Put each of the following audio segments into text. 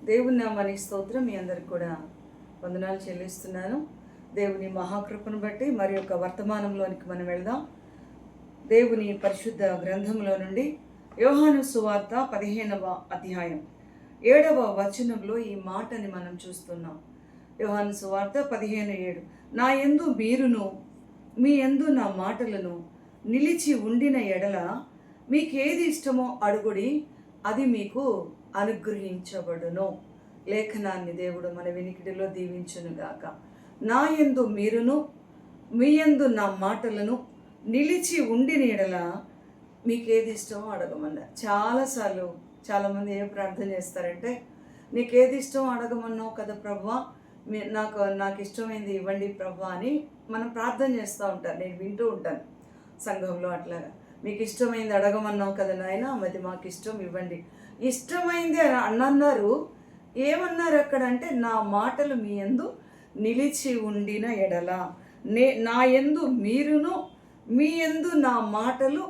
దేవుని నామానికి స్తోత్రం. మీ అందరికి కూడా వందనాలు చెల్లిస్తున్నాను. దేవుని మహాకృపను బట్టి మరి యొక్క వర్తమానంలోనికి మనం వెళ్దాం. దేవుని పరిశుద్ధ గ్రంథంలో నుండి యోహాను సువార్త 15వ అధ్యాయం 7వ వచనంలో ఈ మాటని మనం చూస్తున్నాం. యోహాను సువార్త 15:7 నా యందు మీరును మీ యందు నా మాటలను నిలిచి ఉండిన ఎడల మీకేది ఇష్టమో అడుగుడి, అది మీకు అనుగ్రహించబడును. లేఖనాన్ని దేవుడు మన వినికిడిలో దీవించునుగాక. నా యందు మీరును మీ యందు నా మాటలను నిలిచి ఉండిన ఎడల మీకేది ఇష్టమో అడగమన్నారు. చాలాసార్లు చాలామంది ఏ ప్రార్థన చేస్తారంటే, నీకేది ఇష్టమో అడగమన్నావు కదా ప్రభువా, నాకు ఇష్టమైంది ఇవ్వండి ప్రభువా అని మనం ప్రార్థన చేస్తూ ఉంటారు. నేను వింటూ ఉంటాను సంఘంలో అట్లాగా. మీకు ఇష్టమైంది అడగమన్నావు కదా నాయన, మరి మాకు ఇష్టం ఇవ్వండి. ఇష్టమైంది అని అన్నారు. ఏమన్నారు అక్కడ అంటే, నా మాటలు మీ యందు నిలిచి ఉండిన ఎడల, నా యందు మీరును మీ యందు నా మాటలు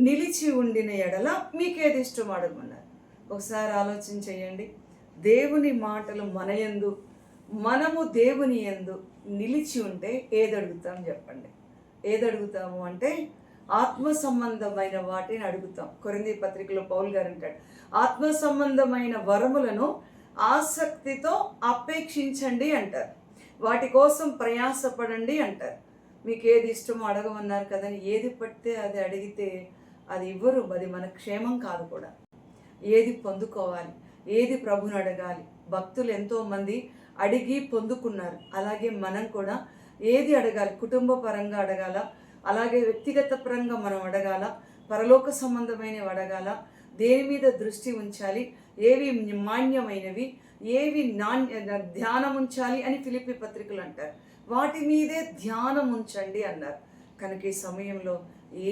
నిలిచి ఉండిన ఎడల మీకేది ఇష్టం అడగమన్నారు. ఒకసారి ఆలోచన చేయండి. దేవుని మాటలు మన యందు, మనము దేవుని యందు నిలిచి ఉంటే ఏది అడుగుతాం చెప్పండి? ఏది అడుగుతాము అంటే ఆత్మ సంబంధమైన వాటిని అడుగుతాం. కొరింథీ పత్రికలో పౌలు గారు అంటాడు, ఆత్మ సంబంధమైన వరములను ఆసక్తితో అపేక్షించండి అంటారు. వాటి కోసం ప్రయాసపడండి అంటారు. మీకు ఏది ఇష్టమో అడగమన్నారు కదని ఏది పడితే అది అడిగితే అది ఇవ్వరు. అది మన క్షేమం కాదు కూడా. ఏది పొందుకోవాలి, ఏది ప్రభుని అడగాలి. భక్తులు ఎంతోమంది అడిగి పొందుకున్నారు. అలాగే మనం కూడా ఏది అడగాలి? కుటుంబ పరంగా అడగాల, అలాగే వ్యక్తిగత పరంగా మనం అడగాల, పరలోక సంబంధమైనవి అడగాల. దేని మీద దృష్టి ఉంచాలి, ఏవి మాన్యమైనవి, ఏవి ధ్యానం ఉంచాలి అని ఫిలిప్పీ పత్రికలు అంటారు. వాటి మీదే ధ్యానం ఉంచండి అన్నారు. కనుక ఈ సమయంలో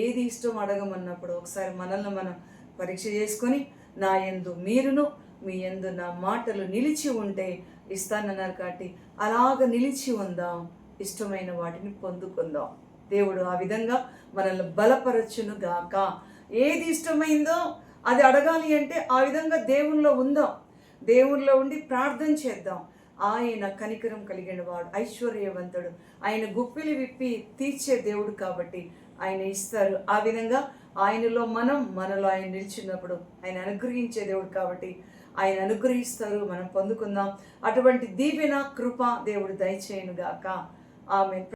ఏది ఇష్టం అడగమన్నప్పుడు ఒకసారి మనల్ని మనం పరీక్ష చేసుకొని, నా యందు మీరును మీ యందు నా మాటలు నిలిచి ఉంటే ఇస్తానన్నారు. కాబట్టి అలాగ నిలిచి ఉందాం, ఇష్టమైన వాటిని పొందుకుందాం. దేవుడు ఆ విధంగా మనల్ని బలపరచును గాక. ఏది ఇష్టమైందో అది అడగాలి అంటే ఆ విధంగా దేవునిలో ఉందాం. దేవునిలో ఉండి ప్రార్థన చేద్దాం. ఆయన కనికరం కలిగిన వాడు, ఐశ్వర్యవంతుడు. ఆయన గుప్పిలి విప్పి తీర్చే దేవుడు కాబట్టి ఆయన ఇస్తారు. ఆ విధంగా ఆయనలో మనలో ఆయన నిలిచినప్పుడు ఆయన అనుగ్రహించే దేవుడు కాబట్టి ఆయన అనుగ్రహిస్తారు. మనం పొందుకుందాం. అటువంటి దీవెన కృప దేవుడు దయచేయునుగాక. ఆమేన్.